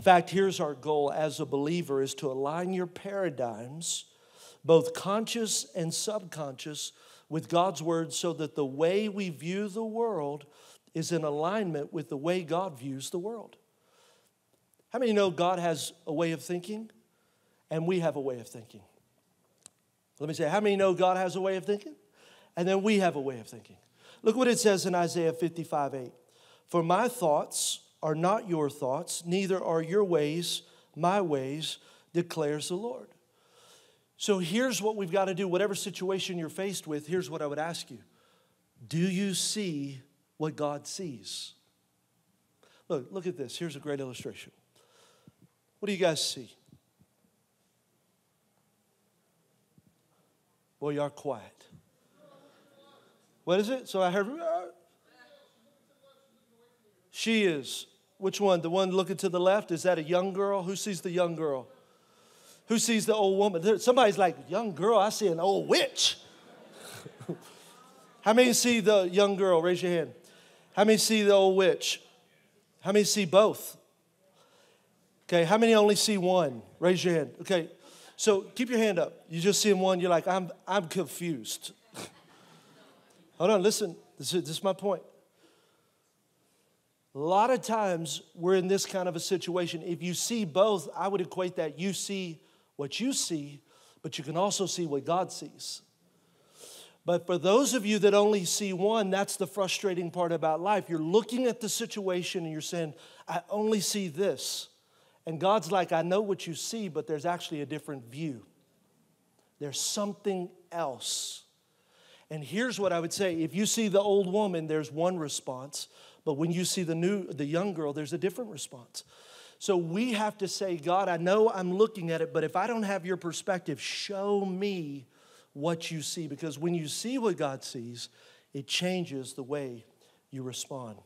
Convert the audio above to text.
fact, here's our goal as a believer is to align your paradigms, both conscious and subconscious, with God's word so that the way we view the world is in alignment with the way God views the world. How many know God has a way of thinking and we have a way of thinking? Let me say, how many know God has a way of thinking? And then we have a way of thinking. Look what it says in Isaiah 55:8. For my thoughts are not your thoughts, neither are your ways my ways, declares the Lord. So here's what we've got to do. Whatever situation you're faced with, here's what I would ask you. Do you see what God sees? Look at this. Here's a great illustration. What do you guys see? Boy, you are quiet. What is it? So I heard. She is. Which one? The one looking to the left? Is that a young girl? Who sees the young girl? Who sees the old woman? Somebody's like, young girl, I see an old witch. How many see the young girl? Raise your hand. How many see the old witch? How many see both? Okay, how many only see one? Raise your hand. Okay, so keep your hand up. You just seeing one, you're like, I'm confused. Hold on, listen. This is my point. A lot of times we're in this kind of a situation. If you see both, I would equate that you see what you see, but you can also see what God sees. But for those of you that only see one, that's the frustrating part about life. You're looking at the situation and you're saying, I only see this. And God's like, I know what you see, but there's actually a different view. There's something else. And here's what I would say. If you see the old woman, there's one response. But when you see the young girl, there's a different response. So we have to say, God, I know I'm looking at it, but if I don't have your perspective, show me what you see. Because when you see what God sees, it changes the way you respond.